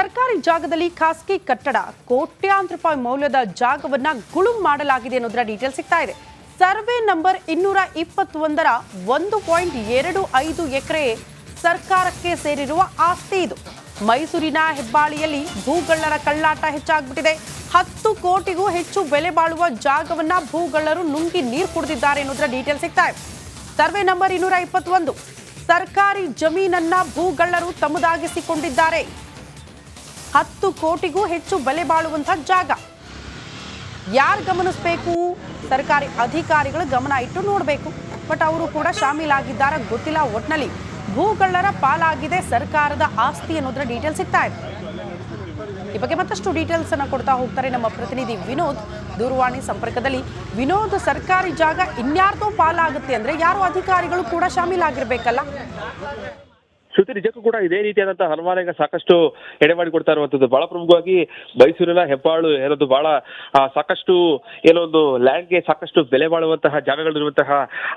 ಸರ್ಕಾರಿ ಜಾಗದಲ್ಲಿ ಖಾಸಗಿ ಕಟ್ಟಡ ಕೋಟ್ಯಾಂತರ ರೂಪಾಯಿ ಮೌಲ್ಯದ ಜಾಗವನ್ನ ಗುಳುಂ ಮಾಡಲಾಗಿದೆ ಅನ್ನೋದರ ಡೀಟೇಲ್ ಸಿಗ್ತಾ ಇದೆ. ಸರ್ವೆ ನಂಬರ್ 221ರ 1.25 ಎಕರೆ ಸರ್ಕಾರಕ್ಕೆ ಸೇರಿರುವ ಆಸ್ತಿ ಇದು. ಮೈಸೂರಿನ ಹೆಬ್ಬಾಳಿಯಲ್ಲಿ ಭೂಗಳ್ಳರ ಕಳ್ಳಾಟ ಹೆಚ್ಚಾಗ್ಬಿಟ್ಟಿದೆ. 10 ಕೋಟಿಗೂ ಹೆಚ್ಚು ಬೆಲೆ ಬಾಳುವ ಜಾಗವನ್ನ ಭೂಗಳ್ಳರು ನುಂಗಿ ನೀರು ಕುಡಿದಿದ್ದಾರೆ ಅನ್ನೋದರ ಡೀಟೇಲ್ ಸಿಗ್ತಾ ಇದೆ. ಸರ್ವೆ ನಂಬರ್ 221 ಸರ್ಕಾರಿ ಜಮೀನನ್ನ ಭೂಗಳ್ಳರು ತಮ್ಮದಾಗಿಸಿಕೊಂಡಿದ್ದಾರೆ. 10 ಕೋಟಿಗೂ ಹೆಚ್ಚು ಬೆಲೆ ಬಾಳುವಂತಹ ಜಾಗ. ಯಾರು ಗಮನಿಸಬೇಕು? ಸರ್ಕಾರಿ ಅಧಿಕಾರಿಗಳು ಗಮನ ಇಟ್ಟು ನೋಡಬೇಕು. ಬಟ್ ಅವರು ಕೂಡ ಶಾಮೀಲಾಗಿದ್ದಾರೆ ಗೊತ್ತಿಲ್ಲ. ಒಟ್ನಲ್ಲಿ ಭೂಗಳ್ಳರ ಪಾಲಾಗಿದೆ ಸರ್ಕಾರದ ಆಸ್ತಿ ಅನ್ನೋದರ ಡೀಟೇಲ್ ಸಿಗ್ತಾ ಇದೆ. ಈ ಬಗ್ಗೆ ಮತ್ತಷ್ಟು ಡೀಟೇಲ್ಸ್ ಅನ್ನ ಕೊಡ್ತಾ ಹೋಗ್ತಾರೆ ನಮ್ಮ ಪ್ರತಿನಿಧಿ ವಿನೋದ್ ದೂರವಾಣಿ ಸಂಪರ್ಕದಲ್ಲಿ. ವಿನೋದ್, ಸರ್ಕಾರಿ ಜಾಗ ಇನ್ಯಾರ್ದೋ ಪಾಲಾಗುತ್ತೆ ಅಂದ್ರೆ ಯಾರು ಅಧಿಕಾರಿಗಳು ಕೂಡ ಶಾಮೀಲಾಗಿರ್ಬೇಕಲ್ಲ? ಶ್ರುತಿ, ನಿಜಕ್ಕೂ ಕೂಡ ಇದೇ ರೀತಿಯಾದಂತಹ ಹನುಮಾನ ಸಾಕಷ್ಟು ಎಡೆಮಾಡಿ ಕೊಡ್ತಾ ಇರುವಂತದ್ದು. ಬಹಳ ಪ್ರಮುಖವಾಗಿ ಮೈಸೂರಿನ ಹೆಬ್ಬಾಳು ಏನೊಂದು ಬಹಳ ಸಾಕಷ್ಟು ಏನೊಂದು ಲ್ಯಾಂಡ್ಗೆ ಸಾಕಷ್ಟು ಬೆಲೆ ಬಾಳುವಂತಹ ಜಾಗಗಳಿರುವಂತಹ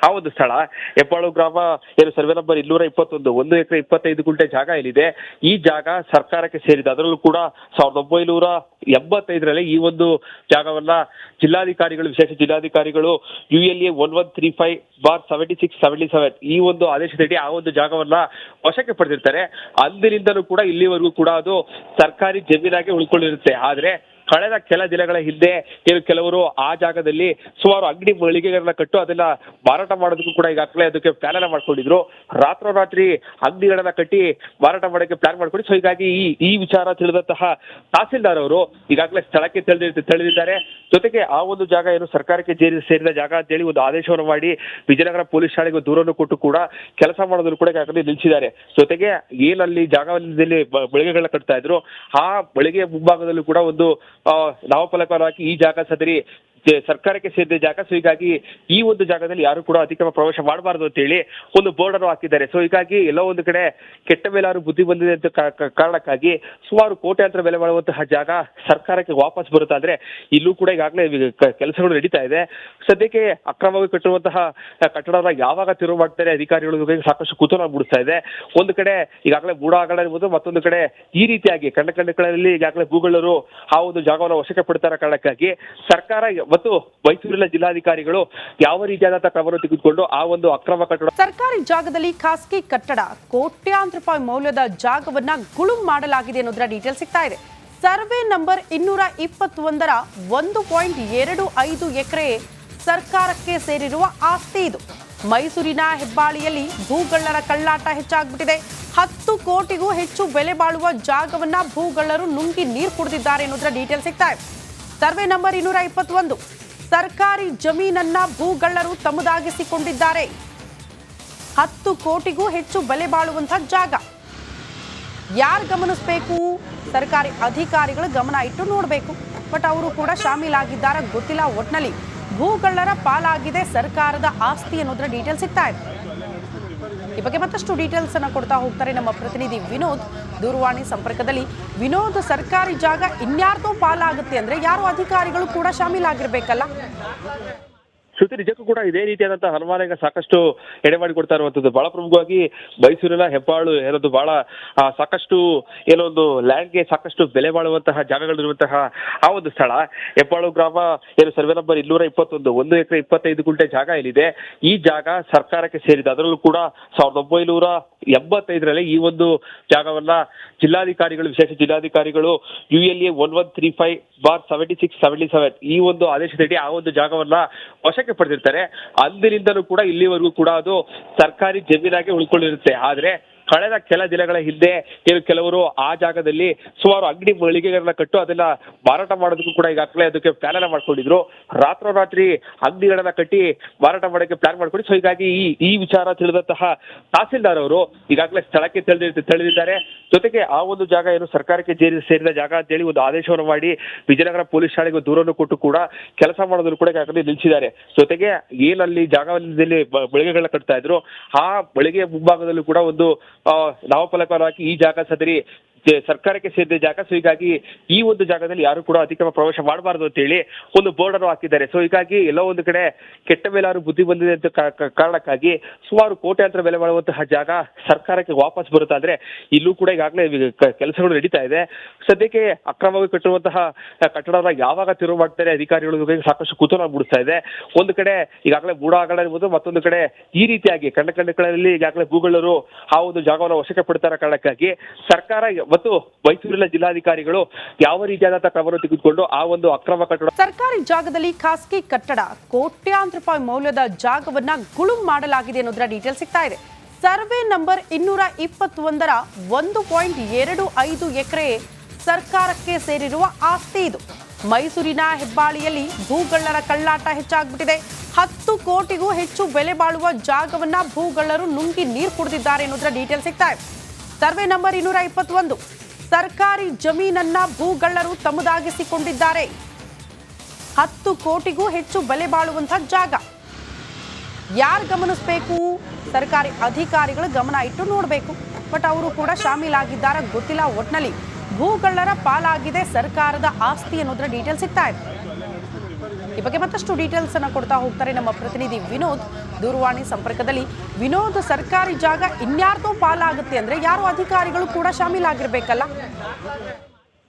ಆ ಒಂದು ಸ್ಥಳ ಹೆಬ್ಬಾಳು ಗ್ರಾಮ. ಏನು ಸರ್ವೆ ನಂಬರ್ 221 1 ಎಕರೆ 25 ಗುಂಟೆ ಜಾಗ ಇಲ್ಲಿದೆ. ಈ ಜಾಗ ಸರ್ಕಾರಕ್ಕೆ ಸೇರಿದೆ. ಅದರಲ್ಲೂ ಕೂಡ 1985ರಲ್ಲಿ ಈ ಒಂದು ಜಾಗವನ್ನ ಜಿಲ್ಲಾಧಿಕಾರಿಗಳು, ವಿಶೇಷ ಜಿಲ್ಲಾಧಿಕಾರಿಗಳು ULA 1135/7677 ಈ ಒಂದು ಆದೇಶದಡಿ ಆ ಒಂದು ಜಾಗವನ್ನ ವಶಕ್ಕೆ ಪಡೆದಿರ್ತಾರೆ. ಅಂದಿನಿಂದಲೂ ಕೂಡ ಇಲ್ಲಿವರೆಗೂ ಕೂಡ ಅದು ಸರ್ಕಾರಿ ಜಮೀನಾಗಿ ಉಳ್ಕೊಂಡಿರುತ್ತೆ. ಆದ್ರೆ ಕಳೆದ ಕೆಲ ದಿನಗಳ ಹಿಂದೆ ಕೆಲವರು ಆ ಜಾಗದಲ್ಲಿ ಸುಮಾರು ಅಂಗಡಿ ಮಳಿಗೆಗಳನ್ನ ಕಟ್ಟು ಅದನ್ನ ಮಾರಾಟ ಮಾಡೋದಕ್ಕೂ ಕೂಡ ಈಗಾಗಲೇ ಅದಕ್ಕೆ ಪ್ಲಾನ್ ಅನ್ನ ಮಾಡ್ಕೊಂಡಿದ್ರು. ರಾತ್ರೋರಾತ್ರಿ ಅಂಗಡಿಗಳನ್ನ ಕಟ್ಟಿ ಮಾರಾಟ ಮಾಡೋಕ್ಕೆ ಪ್ಲಾನ್ ಮಾಡ್ಕೊಂಡು, ಸೊ ಹೀಗಾಗಿ ಈ ವಿಚಾರ ತಿಳಿದಂತಹ ತಹಸೀಲ್ದಾರ್ ಅವರು ಈಗಾಗಲೇ ಸ್ಥಳಕ್ಕೆ ತೆಳೆದಿದ್ದಾರೆ. ಜೊತೆಗೆ ಆ ಒಂದು ಜಾಗ ಏನು ಸರ್ಕಾರಕ್ಕೆ ಸೇರಿದ ಜಾಗ ಅಂತೇಳಿ ಒಂದು ಆದೇಶವನ್ನು ಮಾಡಿ ವಿಜಯನಗರ ಪೊಲೀಸ್ ಠಾಣೆಗೆ ದೂರನ್ನು ಕೊಟ್ಟು ಕೂಡ ಕೆಲಸ ಮಾಡೋದನ್ನು ಕೂಡ ಈಗಾಗಲೇ ನಿಲ್ಲಿಸಿದ್ದಾರೆ. ಜೊತೆಗೆ ಏನಲ್ಲಿ ಜಾಗದಲ್ಲಿ ಮಳಿಗೆಗಳನ್ನ ಕಟ್ತಾ ಇದ್ರು, ಆ ಮಳಿಗೆಯ ಮುಂಭಾಗದಲ್ಲೂ ಕೂಡ ಒಂದು ನಾಮಫಲಕವಾಗಿ ಈ ಜಾಗ ಸದರಿ ಸರ್ಕಾರಕ್ಕೆ ಸೇರಿದ ಜಾಗ. ಸೊ ಹೀಗಾಗಿ ಈ ಒಂದು ಜಾಗದಲ್ಲಿ ಯಾರು ಕೂಡ ಅತಿಕ್ರಮ ಪ್ರವೇಶ ಮಾಡಬಾರದು ಅಂತ ಹೇಳಿ ಒಂದು ಬೋರ್ಡ್ ಅನ್ನು ಹಾಕಿದ್ದಾರೆ. ಸೊ ಹೀಗಾಗಿ ಎಲ್ಲೋ ಒಂದು ಕಡೆ ಕೆಟ್ಟ ಮೇಲಾರು ಬುದ್ಧಿ ಬಂದಿದೆ ಅಂತ ಕಾರಣಕ್ಕಾಗಿ ಸುಮಾರು ಕೋಟ್ಯಾಂತರ ಬೆಲೆ ಬಾಳುವಂತಹ ಜಾಗ ಸರ್ಕಾರಕ್ಕೆ ವಾಪಸ್ ಬರುತ್ತಾದ್ರೆ ಇಲ್ಲೂ ಕೂಡ ಈಗಾಗಲೇ ಕೆಲಸಗಳು ನಡೀತಾ ಇದೆ. ಸದ್ಯಕ್ಕೆ ಅಕ್ರಮವಾಗಿ ಕಟ್ಟಿರುವಂತಹ ಕಟ್ಟಡನ ಯಾವಾಗ ತೆರವು ಮಾಡ್ತಾರೆ ಅಧಿಕಾರಿಗಳು ಸಾಕಷ್ಟು ಕುತೂಹಲ ಮೂಡಿಸ್ತಾ ಇದೆ. ಒಂದು ಕಡೆ ಈಗಾಗಲೇ ಮೂಡ ಆಗಡ ಇರ್ಬೋದು, ಮತ್ತೊಂದು ಕಡೆ ಈ ರೀತಿಯಾಗಿ ಕಂಡಗಳಲ್ಲಿ ಈಗಾಗಲೇ ಭೂಗಳ್ಳರು ಆ ಒಂದು ಜಾಗವನ್ನು ವಶಕ್ಕೆ ಪಡ್ತಾರ ಕಾರಣಕ್ಕಾಗಿ ಸರ್ಕಾರ ಮತ್ತು ಮೈಸೂರಿನ ಜಿಲ್ಲಾಧಿಕಾರಿಗಳು ಯಾವ ರೀತಿಯಾದಂತಹ ಕ್ರಮವನ್ನು ತೆಗೆದುಕೊಂಡು ಆ ಒಂದು ಅಕ್ರಮ ಕಟ್ಟಡ. ಸರ್ಕಾರಿ ಜಾಗದಲ್ಲಿ ಖಾಸಗಿ ಕಟ್ಟಡ ಕೋಟ್ಯಾಂತರ ರೂಪಾಯಿ ಮೌಲ್ಯದ ಜಾಗವನ್ನ ಗುಳುಂ ಮಾಡಲಾಗಿದೆ ಅನ್ನೋದರ ಡೀಟೇಲ್ ಸಿಗ್ತಾ ಇದೆ. ಸರ್ವೆ ನಂಬರ್ 221ರ 1.25 ಎಕರೆ ಸರ್ಕಾರಕ್ಕೆ ಸೇರಿರುವ ಆಸ್ತಿ ಇದು. ಮೈಸೂರಿನ ಹೆಬ್ಬಾಳಿಯಲ್ಲಿ ಭೂಗಳ್ಳರ ಕಳ್ಳಾಟ ಹೆಚ್ಚಾಗ್ಬಿಟ್ಟಿದೆ. 10 ಕೋಟಿಗೂ ಹೆಚ್ಚು ಬೆಲೆ ಬಾಳುವ ಜಾಗವನ್ನ ಭೂಗಳ್ಳರು ನುಂಗಿ ನೀರು ಕುಡಿದಿದ್ದಾರೆ ಅನ್ನೋದರ ಡೀಟೇಲ್ ಸಿಗ್ತಾ ಇದೆ. ಸರ್ವೆ ನಂಬರ್ 221 ಸರ್ಕಾರಿ ಜಮೀನನ್ನ ಭೂಗಳ್ಳರು ತಮ್ಮದಾಗಿಸಿಕೊಂಡಿದ್ದಾರೆ. 10 ಕೋಟಿಗೂ ಹೆಚ್ಚು ಬೆಲೆ ಬಾಳುವಂತಹ ಜಾಗ. ಯಾರು ಗಮನಿಸಬೇಕು? ಸರ್ಕಾರಿ ಅಧಿಕಾರಿಗಳು ಗಮನ ಇಟ್ಟು ನೋಡಬೇಕು. ಬಟ್ ಅವರು ಕೂಡ ಶಾಮೀಲಾಗಿದ್ದಾರೆ ಗೊತ್ತಿಲ್ಲ. ಒಟ್ನಲ್ಲಿ ಭೂಗಳ್ಳರ ಪಾಲಾಗಿದೆ ಸರ್ಕಾರದ ಆಸ್ತಿ ಅನ್ನೋದರ ಡೀಟೇಲ್ ಸಿಗ್ತಾ ಇದೆ. ಈ ಬಗ್ಗೆ ಮತ್ತಷ್ಟು ಡೀಟೇಲ್ಸ್ ಅನ್ನ ಕೊಡ್ತಾ ಹೋಗ್ತಾರೆ ನಮ್ಮ ಪ್ರತಿನಿಧಿ ವಿನೋದ್ ದೂರವಾಣಿ ಸಂಪರ್ಕದಲ್ಲಿ. ವಿನೋದ್, ಸರ್ಕಾರಿ ಜಾಗ ಇನ್ಯಾರ್ದೋ ಪಾಲಾಗುತ್ತೆ ಅಂದ್ರೆ ಯಾರು ಅಧಿಕಾರಿಗಳು ಕೂಡ ಶಾಮೀಲಾಗಿರ್ಬೇಕಲ್ಲ? ಶ್ರುತಿ, ನಿಜಕ್ಕೂ ಕೂಡ ಇದೇ ರೀತಿಯಾದಂತಹ ಹನುಮಾನ ಸಾಕಷ್ಟು ಎಡೆಮಾಡಿ ಕೊಡ್ತಾ ಇರುವಂತದ್ದು. ಬಹಳ ಪ್ರಮುಖವಾಗಿ ಮೈಸೂರಿನ ಹೆಬ್ಬಾಳು ಏನೊಂದು ಬಹಳ ಸಾಕಷ್ಟು ಏನೊಂದು ಲ್ಯಾಂಡ್ಗೆ ಸಾಕಷ್ಟು ಬೆಲೆ ಬಾಳುವಂತಹ ಜಾಗಗಳಿರುವಂತಹ ಆ ಒಂದು ಸ್ಥಳ ಹೆಬ್ಬಾಳು ಗ್ರಾಮ. ಏನು ಸರ್ವೆ ನಂಬರ್ 221 1 ಎಕರೆ 25 ಗುಂಟೆ ಜಾಗ ಇಲ್ಲಿದೆ. ಈ ಜಾಗ ಸರ್ಕಾರಕ್ಕೆ ಸೇರಿದೆ. ಅದರಲ್ಲೂ ಕೂಡ 1985ರಲ್ಲಿ ಈ ಒಂದು ಜಾಗವನ್ನ ಜಿಲ್ಲಾಧಿಕಾರಿಗಳು, ವಿಶೇಷ ಜಿಲ್ಲಾಧಿಕಾರಿಗಳು ULA 1135/7677 ಈ ಒಂದು ಆದೇಶದಡಿ ಆ ಒಂದು ಜಾಗವನ್ನ ವಶಕ್ಕೆ ಪಡೆದಿರ್ತಾರೆ. ಅಂದಿನಿಂದಲೂ ಕೂಡ ಇಲ್ಲಿವರೆಗೂ ಕೂಡ ಅದು ಸರ್ಕಾರಿ ಜಮೀನಾಗಿ ಉಳ್ಕೊಂಡಿರುತ್ತೆ. ಆದ್ರೆ ಕಳೆದ ಕೆಲ ದಿನಗಳ ಹಿಂದೆ ಕೆಲವರು ಆ ಜಾಗದಲ್ಲಿ ಸುಮಾರು ಅಂಗಡಿ ಮಳಿಗೆಗಳನ್ನ ಕಟ್ಟು ಅದನ್ನ ಮಾರಾಟ ಮಾಡೋದಕ್ಕೂ ಕೂಡ ಈಗಾಗಲೇ ಅದಕ್ಕೆ ಪ್ಲಾನ್ ಅನ್ನ ಮಾಡ್ಕೊಂಡಿದ್ರು. ರಾತ್ರೋರಾತ್ರಿ ಅಂಗಡಿಗಳನ್ನ ಕಟ್ಟಿ ಮಾರಾಟ ಮಾಡೋಕ್ಕೆ ಪ್ಲಾನ್ ಮಾಡ್ಕೊಂಡು, ಸೊ ಹೀಗಾಗಿ ಈ ವಿಚಾರ ತಿಳಿದಂತಹ ತಹಸೀಲ್ದಾರ್ ಅವರು ಈಗಾಗಲೇ ಸ್ಥಳಕ್ಕೆ ತೆಳೆದಿದ್ದಾರೆ. ಜೊತೆಗೆ ಆ ಒಂದು ಜಾಗ ಏನು ಸರ್ಕಾರಕ್ಕೆ ಸೇರಿದ ಜಾಗ ಅಂತೇಳಿ ಒಂದು ಆದೇಶವನ್ನು ಮಾಡಿ ವಿಜಯನಗರ ಪೊಲೀಸ್ ಠಾಣೆಗೆ ದೂರನ್ನು ಕೊಟ್ಟು ಕೂಡ ಕೆಲಸ ಮಾಡೋದನ್ನು ಕೂಡ ಈಗಾಗಲೇ ನಿಲ್ಲಿಸಿದ್ದಾರೆ. ಜೊತೆಗೆ ಏನಲ್ಲಿ ಜಾಗದಲ್ಲಿ ಮಳಿಗೆಗಳನ್ನ ಕಟ್ತಾ ಇದ್ರು, ಆ ಮಳಿಗೆಯ ಮುಂಭಾಗದಲ್ಲೂ ಕೂಡ ಒಂದು ನಾಮಫಲಕವಾಗಿ ಈ ಜಾಗ ಸದರಿ ಸರ್ಕಾರಕ್ಕೆ ಸೇರಿದ ಜಾಗ. ಸೊ ಹೀಗಾಗಿ ಈ ಒಂದು ಜಾಗದಲ್ಲಿ ಯಾರು ಕೂಡ ಅತಿಕ್ರಮ ಪ್ರವೇಶ ಮಾಡಬಾರದು ಅಂತ ಹೇಳಿ ಒಂದು ಬೋರ್ಡ್ ಅನ್ನು ಹಾಕಿದ್ದಾರೆ. ಸೊ ಹೀಗಾಗಿ ಎಲ್ಲೋ ಒಂದು ಕಡೆ ಕೆಟ್ಟ ಮೇಲಾರು ಬುದ್ಧಿ ಬಂದಿದೆ ಅಂತ ಕಾರಣಕ್ಕಾಗಿ ಸುಮಾರು ಕೋಟ್ಯಾಂತರ ಬೆಲೆ ಬಾಳುವಂತಹ ಜಾಗ ಸರ್ಕಾರಕ್ಕೆ ವಾಪಸ್ ಬರುತ್ತೆ. ಆದ್ರೆ ಇಲ್ಲೂ ಕೂಡ ಈಗಾಗಲೇ ಕೆಲಸಗಳು ನಡೀತಾ ಇದೆ. ಸದ್ಯಕ್ಕೆ ಅಕ್ರಮವಾಗಿ ಕಟ್ಟಿರುವಂತಹ ಕಟ್ಟಡನ ಯಾವಾಗ ತೆರವು ಮಾಡ್ತಾರೆ ಅಧಿಕಾರಿಗಳು ಸಾಕಷ್ಟು ಕುತೂಹಲ ಮೂಡಿಸ್ತಾ ಇದೆ. ಒಂದು ಕಡೆ ಈಗಾಗಲೇ ಬೂಡ ಆಗಡ ಇರ್ಬೋದು, ಮತ್ತೊಂದು ಕಡೆ ಈ ರೀತಿಯಾಗಿ ಕಣ್ಣಲ್ಲಿ ಈಗಾಗಲೇ ಗೂಗಲರು ಆ ಒಂದು ಜಾಗವನ್ನು ವಶಕ್ಕೆ ಪಡ್ತಾರ ಕಾರಣಕ್ಕಾಗಿ ಸರ್ಕಾರ ಮತ್ತು ಮೈಸೂರಿನ ಜಿಲ್ಲಾಧಿಕಾರಿಗಳು ಯಾವ ರೀತಿಯಾದಂತಹ ಕ್ರಮವನ್ನು ತೆಗೆದುಕೊಂಡು ಆ ಒಂದು ಅಕ್ರಮ ಕಟ್ಟಡ ಸರ್ಕಾರಿ ಜಾಗದಲ್ಲಿ ಖಾಸಗಿ ಕಟ್ಟಡ ಕೋಟ್ಯಾಂತರ ರೂಪಾಯಿ ಮೌಲ್ಯದ ಜಾಗವನ್ನ ಗುಳುಂ ಮಾಡಲಾಗಿದೆ ಅನ್ನೋದರ ಡೀಟೇಲ್ ಸಿಗ್ತಾ ಇದೆ. ಸರ್ವೆ ನಂಬರ್ 221ರ 1.25 ಎಕರೆ ಸರ್ಕಾರಕ್ಕೆ ಸೇರಿರುವ ಆಸ್ತಿ ಇದು. ಮೈಸೂರಿನ ಹೆಬ್ಬಾಳಿಯಲ್ಲಿ ಭೂಗಳ್ಳರ ಕಳ್ಳಾಟ ಹೆಚ್ಚಾಗ್ಬಿಟ್ಟಿದೆ. 10 ಕೋಟಿಗೂ ಹೆಚ್ಚು ಬೆಲೆ ಬಾಳುವ ಜಾಗವನ್ನ ಭೂಗಳ್ಳರು ನುಂಗಿ ನೀರು ಕುಡಿದಿದ್ದಾರೆ ಅನ್ನೋದರ ಡೀಟೇಲ್ ಸಿಗ್ತಾ ಇದೆ. ಸರ್ವೆ ನಂಬರ್ 221 ಸರ್ಕಾರಿ ಜಮೀನನ್ನ ಭೂಗಳ್ಳರು ತಮ್ಮದಾಗಿಸಿಕೊಂಡಿದ್ದಾರೆ. 10 ಕೋಟಿಗೂ ಹೆಚ್ಚು ಬೆಲೆ ಬಾಳುವಂತಹ ಜಾಗ. ಯಾರು ಗಮನಿಸಬೇಕು? ಸರ್ಕಾರಿ ಅಧಿಕಾರಿಗಳು ಗಮನ ಇಟ್ಟು ನೋಡಬೇಕು. ಬಟ್ ಅವರು ಕೂಡ ಶಾಮೀಲಾಗಿದ್ದಾರೆ ಗೊತ್ತಿಲ್ಲ. ಒಟ್ನಲ್ಲಿ ಭೂಗಳ್ಳರ ಪಾಲಾಗಿದೆ ಸರ್ಕಾರದ ಆಸ್ತಿ ಅನ್ನೋದರ ಡೀಟೇಲ್ ಸಿಗ್ತಾ ಇದೆ. ಈ ಬಗ್ಗೆ ಮತ್ತಷ್ಟು ಡೀಟೇಲ್ಸ್ ಅನ್ನ ಕೊಡ್ತಾ ಹೋಗ್ತಾರೆ ನಮ್ಮ ಪ್ರತಿನಿಧಿ ವಿನೋದ್ ದೂರವಾಣಿ ಸಂಪರ್ಕದಲ್ಲಿ. ವಿನೋದ್, ಸರ್ಕಾರಿ ಜಾಗ ಇನ್ಯಾರ್ದೋ ಪಾಲಾಗುತ್ತೆ ಅಂದ್ರೆ ಯಾರು ಅಧಿಕಾರಿಗಳು ಕೂಡ ಶಾಮೀಲಾಗಿರ್ಬೇಕಲ್ಲ?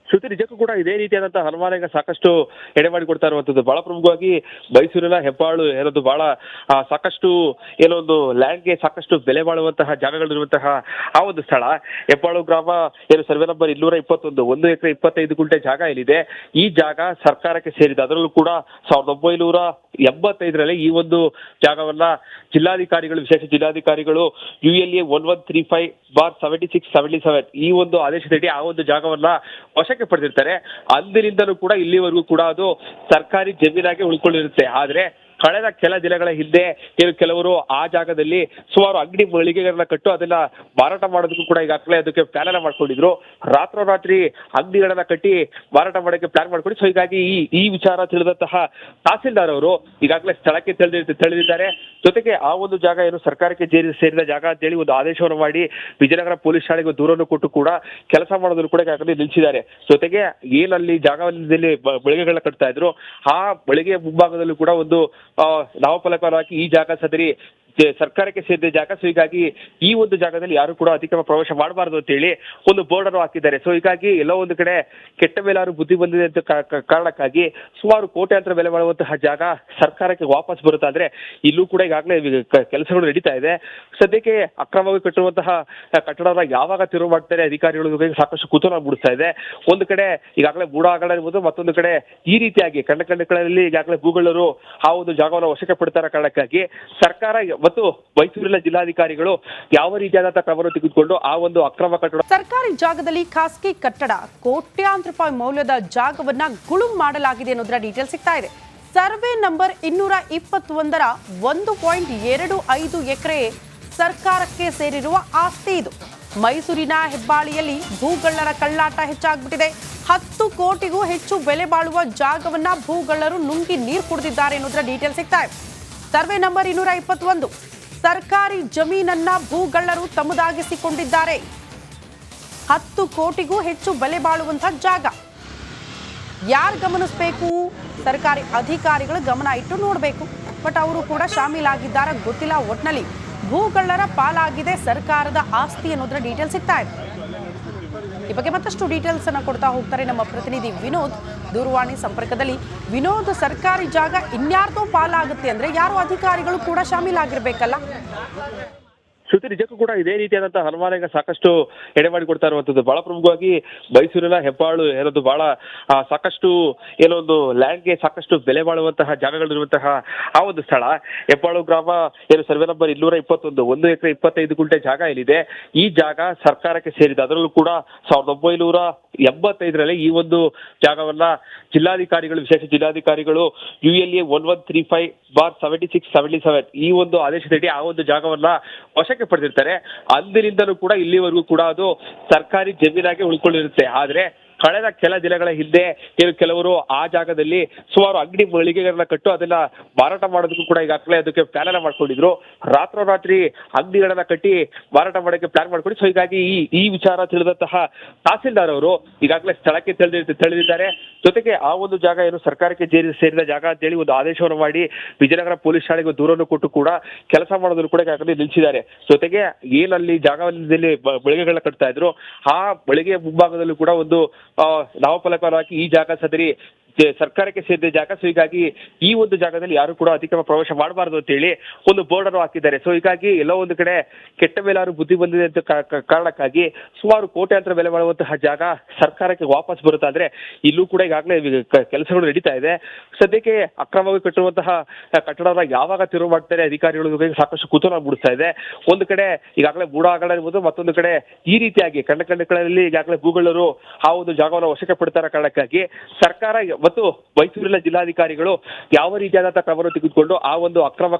ಶ್ರುತಿ, ನಿಜಕ್ಕೂ ಕೂಡ ಇದೇ ರೀತಿಯಾದಂತಹ ಹನುಮಾನ ಸಾಕಷ್ಟು ಎಡೆಮಾಡಿ ಕೊಡ್ತಾ ಇರುವಂತದ್ದು. ಬಹಳ ಪ್ರಮುಖವಾಗಿ ಮೈಸೂರಿನ ಹೆಬ್ಬಾಳು ಏನೊಂದು ಬಹಳ ಸಾಕಷ್ಟು ಏನೊಂದು ಲ್ಯಾಂಡ್ಗೆ ಸಾಕಷ್ಟು ಬೆಲೆ ಬಾಳುವಂತಹ ಜಾಗಗಳಿರುವಂತಹ ಆ ಒಂದು ಸ್ಥಳ. ಹೆಬ್ಬಾಳು ಗ್ರಾಮ ಏನು ಸರ್ವೆ ನಂಬರ್ 221 1 ಎಕರೆ 25 ಗುಂಟೆ ಜಾಗ ಇಲ್ಲಿದೆ. ಈ ಜಾಗ ಸರ್ಕಾರಕ್ಕೆ ಸೇರಿದೆ. ಅದರಲ್ಲೂ ಕೂಡ 1985ರಲ್ಲಿ ಈ ಒಂದು ಜಾಗವನ್ನ ಜಿಲ್ಲಾಧಿಕಾರಿಗಳು, ವಿಶೇಷ ಜಿಲ್ಲಾಧಿಕಾರಿಗಳು ULA 1135/7677 ಈ ಒಂದು ಆದೇಶದಡಿ ಆ ಒಂದು ಜಾಗವನ್ನ ವಶಕ್ಕೆ ಪಡೆದಿರ್ತಾರೆ. ಅಂದಿನಿಂದಲೂ ಕೂಡ ಇಲ್ಲಿವರೆಗೂ ಕೂಡ ಅದು ಸರ್ಕಾರಿ ಜಮೀನಾಗಿ ಉಳ್ಕೊಂಡಿರುತ್ತೆ. ಆದ್ರೆ ಕಳೆದ ಕೆಲ ದಿನಗಳ ಹಿಂದೆ ಕೆಲವರು ಆ ಜಾಗದಲ್ಲಿ ಸುಮಾರು ಅಂಗಡಿ ಮಳಿಗೆಗಳನ್ನ ಕಟ್ಟು ಅದನ್ನ ಮಾರಾಟ ಮಾಡೋದಕ್ಕೂ ಕೂಡ ಈಗಾಗಲೇ ಅದಕ್ಕೆ ಪ್ಲಾನ್ ಅನ್ನ ಮಾಡ್ಕೊಂಡಿದ್ರು. ರಾತ್ರೋರಾತ್ರಿ ಅಂಗಡಿಗಳನ್ನ ಕಟ್ಟಿ ಮಾರಾಟ ಮಾಡೋಕ್ಕೆ ಪ್ಲಾನ್ ಮಾಡ್ಕೊಂಡು. ಸೊ ಹೀಗಾಗಿ ಈ ವಿಚಾರ ತಿಳಿದಂತಹ ತಹಸೀಲ್ದಾರ್ ಅವರು ಈಗಾಗಲೇ ಸ್ಥಳಕ್ಕೆ ತೆರಳಿದ್ದಾರೆ. ಜೊತೆಗೆ ಆ ಒಂದು ಜಾಗ ಏನು ಸರ್ಕಾರಕ್ಕೆ ಸೇರಿದ ಜಾಗ ಅಂತೇಳಿ ಒಂದು ಆದೇಶವನ್ನು ಮಾಡಿ ವಿಜಯನಗರ ಪೊಲೀಸ್ ಠಾಣೆಗೆ ದೂರನ್ನು ಕೊಟ್ಟು ಕೂಡ ಕೆಲಸ ಮಾಡೋದನ್ನು ಕೂಡ ಈಗಾಗಲೇ ನಿಲ್ಲಿಸಿದ್ದಾರೆ. ಜೊತೆಗೆ ಏನಲ್ಲಿ ಜಾಗದಲ್ಲಿ ಮಳಿಗೆಗಳನ್ನ ಕಟ್ತಾ ಇದ್ರು, ಆ ಮಳಿಗೆಯ ಮುಂಭಾಗದಲ್ಲೂ ಕೂಡ ಒಂದು ನಾಮಫಲಕವಾಗಿ ಈ ಜಾಗ ಸದರಿ ಸರ್ಕಾರಕ್ಕೆ ಸೇರಿದ ಜಾಗ. ಸೊ ಹೀಗಾಗಿ ಈ ಒಂದು ಜಾಗದಲ್ಲಿ ಯಾರು ಕೂಡ ಅತಿಕ್ರಮ ಪ್ರವೇಶ ಮಾಡಬಾರದು ಅಂತ ಹೇಳಿ ಒಂದು ಬೋರ್ಡ್ ಅನ್ನು ಹಾಕಿದ್ದಾರೆ. ಸೊ ಹೀಗಾಗಿ ಎಲ್ಲೋ ಒಂದು ಕಡೆ ಕೆಟ್ಟ ಮೇಲಾರು ಬುದ್ಧಿ ಬಂದಿದೆ ಅಂತ ಕಾರಣಕ್ಕಾಗಿ ಸುಮಾರು ಕೋಟ್ಯಾಂತರ ಬೆಲೆ ಬಾಳುವಂತಹ ಜಾಗ ಸರ್ಕಾರಕ್ಕೆ ವಾಪಸ್ ಬರುತ್ತೆ. ಆದ್ರೆ ಇಲ್ಲೂ ಕೂಡ ಈಗಾಗಲೇ ಕೆಲಸಗಳು ನಡೀತಾ ಇದೆ. ಸದ್ಯಕ್ಕೆ ಅಕ್ರಮವಾಗಿ ಕಟ್ಟಿರುವಂತಹ ಕಟ್ಟಡನ ಯಾವಾಗ ತೆರವು ಮಾಡ್ತಾರೆ ಅಧಿಕಾರಿಗಳು ಸಾಕಷ್ಟು ಕುತೂಹಲ ಮೂಡಿಸ್ತಾ ಇದೆ. ಒಂದು ಕಡೆ ಈಗಾಗಲೇ ಬೂಡ ಆಗಡ ಇರ್ಬೋದು, ಮತ್ತೊಂದು ಕಡೆ ಈ ರೀತಿಯಾಗಿ ಕಣ್ಣಲ್ಲಿ ಈಗಾಗಲೇ ಗೂಗಲರು ಆ ಒಂದು ಜಾಗವನ್ನು ವಶಕ್ಕೆ ಪಡ್ತಾರ ಕಾರಣಕ್ಕಾಗಿ ಸರ್ಕಾರ ಮತ್ತು ಮೈಸೂರಿನ ಜಿಲ್ಲಾಧಿಕಾರಿಗಳು ಯಾವ ರೀತಿಯಾದಂತಹ ಕ್ರಮವನ್ನು ತೆಗೆದುಕೊಂಡು ಆ ಒಂದು ಅಕ್ರಮ ಕಟ್ಟಡ ಸರ್ಕಾರಿ ಜಾಗದಲ್ಲಿ ಖಾಸಗಿ ಕಟ್ಟಡ ಕೋಟ್ಯಾಂತರ ರೂಪಾಯಿ ಮೌಲ್ಯದ ಜಾಗವನ್ನ ಗುಳುಂ ಮಾಡಲಾಗಿದೆ ಅನ್ನೋದರ ಡೀಟೇಲ್ ಸಿಗ್ತಾ ಇದೆ. ಸರ್ವೆ ನಂಬರ್ 221ರ 1.25 ಎಕರೆ ಸರ್ಕಾರಕ್ಕೆ ಸೇರಿರುವ ಆಸ್ತಿ ಇದು. ಮೈಸೂರಿನ ಹೆಬ್ಬಾಳಿಯಲ್ಲಿ ಭೂಗಳ್ಳರ ಕಳ್ಳಾಟ ಹೆಚ್ಚಾಗ್ಬಿಟ್ಟಿದೆ. 10 ಕೋಟಿಗೂ ಹೆಚ್ಚು ಬೆಲೆ ಬಾಳುವ ಜಾಗವನ್ನ ಭೂಗಳ್ಳರು ನುಂಗಿ ನೀರು ಕುಡಿದಿದ್ದಾರೆ ಅನ್ನೋದರ ಡೀಟೇಲ್ ಸಿಗ್ತಾ ಇದೆ. ಸರ್ವೆ ನಂಬರ್ 221 ಸರ್ಕಾರಿ ಜಮೀನನ್ನ ಭೂಗಳ್ಳರು ತಮ್ಮದಾಗಿಸಿಕೊಂಡಿದ್ದಾರೆ. 10 ಕೋಟಿಗೂ ಹೆಚ್ಚು ಬೆಲೆ ಬಾಳುವಂತಹ ಜಾಗ. ಯಾರು ಗಮನಿಸಬೇಕು? ಸರ್ಕಾರಿ ಅಧಿಕಾರಿಗಳು ಗಮನ ಇಟ್ಟು ನೋಡಬೇಕು. ಬಟ್ ಅವರು ಕೂಡ ಶಾಮೀಲಾಗಿದ್ದಾರೆ ಗೊತ್ತಿಲ್ಲ. ಒಟ್ನಲ್ಲಿ ಭೂಗಳ್ಳರ ಪಾಲಾಗಿದೆ ಸರ್ಕಾರದ ಆಸ್ತಿ ಅನ್ನೋದರ ಡೀಟೇಲ್ ಸಿಗ್ತಾ ಇದೆ. ಈ ಬಗ್ಗೆ ಮತ್ತಷ್ಟು ಡೀಟೇಲ್ಸ್ ಅನ್ನ ಕೊಡ್ತಾ ಹೋಗ್ತಾರೆ ನಮ್ಮ ಪ್ರತಿನಿಧಿ ವಿನೋದ್ ದೂರವಾಣಿ ಸಂಪರ್ಕದಲ್ಲಿ. ವಿನೋದ್, ಸರ್ಕಾರಿ ಜಾಗ ಇನ್ಯಾರ್ದೋ ಪಾಲಾಗುತ್ತೆ ಅಂದ್ರೆ ಯಾರು ಅಧಿಕಾರಿಗಳು ಕೂಡ ಶಾಮೀಲಾಗಿರ್ಬೇಕಲ್ಲ? ಶ್ರುತಿ, ನಿಜಕ್ಕೂ ಕೂಡ ಇದೇ ರೀತಿಯಾದಂತಹ ಹನುಮಾನ ಸಾಕಷ್ಟು ಎಡೆಮಾಡಿ ಕೊಡ್ತಾ ಇರುವಂತದ್ದು. ಬಹಳ ಪ್ರಮುಖವಾಗಿ ಮೈಸೂರಿನ ಹೆಬ್ಬಾಳು ಏನೊಂದು ಬಹಳ ಸಾಕಷ್ಟು ಏನೊಂದು ಲ್ಯಾಂಡ್ಗೆ ಸಾಕಷ್ಟು ಬೆಲೆ ಬಾಳುವಂತಹ ಜಾಗಗಳಿರುವಂತಹ ಆ ಒಂದು ಸ್ಥಳ. ಹೆಬ್ಬಾಳು ಗ್ರಾಮ ಏನು ಸರ್ವೆ ನಂಬರ್ 221 1 ಎಕರೆ 25 ಗುಂಟೆ ಜಾಗ ಇಲ್ಲಿದೆ. ಈ ಜಾಗ ಸರ್ಕಾರಕ್ಕೆ ಸೇರಿದೆ. ಅದರಲ್ಲೂ ಕೂಡ 1985ರಲ್ಲಿ ಈ ಒಂದು ಜಾಗವನ್ನ ಜಿಲ್ಲಾಧಿಕಾರಿಗಳು, ವಿಶೇಷ ಜಿಲ್ಲಾಧಿಕಾರಿಗಳು ULA 1135/7677 ಈ ಒಂದು ಆದೇಶದಡಿ ಆ ಒಂದು ಜಾಗವನ್ನ ವಶಕ್ಕೆ ಪಡೆದಿರ್ತಾರೆ. ಅಂದಿನಿಂದಲೂ ಕೂಡ ಇಲ್ಲಿವರೆಗೂ ಕೂಡ ಅದು ಸರ್ಕಾರಿ ಜಮೀನಾಗಿ ಉಳ್ಕೊಂಡಿರುತ್ತೆ. ಆದ್ರೆ ಕಳೆದ ಕೆಲ ದಿನಗಳ ಹಿಂದೆ ಕೆಲವರು ಆ ಜಾಗದಲ್ಲಿ ಸುಮಾರು ಅಂಗಡಿ ಮಳಿಗೆಗಳನ್ನ ಕಟ್ಟು ಅದನ್ನ ಮಾರಾಟ ಮಾಡೋದಕ್ಕೂ ಕೂಡ ಈಗಾಗಲೇ ಅದಕ್ಕೆ ಪ್ಲಾನ್ ಅನ್ನ ಮಾಡ್ಕೊಂಡಿದ್ರು. ರಾತ್ರೋರಾತ್ರಿ ಅಂಗಡಿಗಳನ್ನ ಕಟ್ಟಿ ಮಾರಾಟ ಮಾಡೋಕೆ ಪ್ಲಾನ್ ಮಾಡ್ಕೊಂಡು, ಸೊ ಹೀಗಾಗಿ ಈ ವಿಚಾರ ತಿಳಿದಂತಹ ತಹಸೀಲ್ದಾರ್ ಅವರು ಈಗಾಗಲೇ ಸ್ಥಳಕ್ಕೆ ತೆರಳಿದ್ದಾರೆ. ಜೊತೆಗೆ ಆ ಒಂದು ಜಾಗ ಏನು ಸರ್ಕಾರಕ್ಕೆ ಸೇರಿದ ಜಾಗ ಅಂತೇಳಿ ಒಂದು ಆದೇಶವನ್ನು ಮಾಡಿ ವಿಜಯನಗರ ಪೊಲೀಸ್ ಠಾಣೆಗೆ ದೂರನ್ನು ಕೊಟ್ಟು ಕೂಡ ಕೆಲಸ ಮಾಡೋದನ್ನು ಕೂಡ ಈಗಾಗಲೇ ನಿಲ್ಲಿಸಿದ್ದಾರೆ. ಜೊತೆಗೆ ಏನಲ್ಲಿ ಜಾಗದಲ್ಲಿ ಮಳಿಗೆಗಳನ್ನ ಕಟ್ತಾ ಇದ್ರು, ಆ ಮಳಿಗೆಯ ಮುಂಭಾಗದಲ್ಲೂ ಕೂಡ ಒಂದು ನಾಮಫಲಕವನ್ನು ಹಾಕಿ ಈ ಜಾಗ ಸದರಿ ಸರ್ಕಾರಕ್ಕೆ ಸೇರಿದ ಜಾಗ, ಸೊ ಹೀಗಾಗಿ ಈ ಒಂದು ಜಾಗದಲ್ಲಿ ಯಾರು ಕೂಡ ಅತಿಕ್ರಮ ಪ್ರವೇಶ ಮಾಡಬಾರದು ಅಂತ ಹೇಳಿ ಒಂದು ಬೋರ್ಡ್ ಅನ್ನು ಹಾಕಿದ್ದಾರೆ. ಸೊ ಹೀಗಾಗಿ ಎಲ್ಲೋ ಒಂದು ಕಡೆ ಕೆಟ್ಟ ಮೇಲಾರು ಬುದ್ಧಿ ಬಂದಿದೆ ಅಂತ ಕಾರಣಕ್ಕಾಗಿ ಸುಮಾರು ಕೋಟ್ಯಾಂತರ ಬೆಲೆ ಮಾಡುವಂತಹ ಜಾಗ ಸರ್ಕಾರಕ್ಕೆ ವಾಪಸ್ ಬರುತ್ತಾದ್ರೆ ಇಲ್ಲೂ ಕೂಡ ಈಗಾಗಲೇ ಕೆಲಸಗಳು ನಡೀತಾ ಇದೆ. ಸದ್ಯಕ್ಕೆ ಅಕ್ರಮವಾಗಿ ಕಟ್ಟಿರುವಂತಹ ಕಟ್ಟಡನ ಯಾವಾಗ ತೆರವು ಮಾಡ್ತಾರೆ ಅಧಿಕಾರಿಗಳು ಸಾಕಷ್ಟು ಕುತೂಹಲ ಮೂಡಿಸ್ತಾ ಇದೆ. ಒಂದು ಕಡೆ ಈಗಾಗಲೇ ಮೂಡ ಹಗರಣ ಇರ್ಬೋದು, ಮತ್ತೊಂದು ಕಡೆ ಈ ರೀತಿಯಾಗಿ ಕಣ್ಣಲ್ಲಿ ಈಗಾಗಲೇ ಗೂಗಲರು ಆ ಒಂದು ಜಾಗವನ್ನು ವಶಕ್ಕೆ ಪಡ್ತಾರ ಕಾರಣಕ್ಕಾಗಿ ಸರ್ಕಾರ ಮತ್ತು ಮೈಸೂರಿನ ಜಿಲ್ಲಾಧಿಕಾರಿಗಳು ಯಾವ ರೀತಿಯಾದಂತಹ ಕ್ರಮವನ್ನು ತೆಗೆದುಕೊಂಡು ಆ ಒಂದು ಅಕ್ರಮ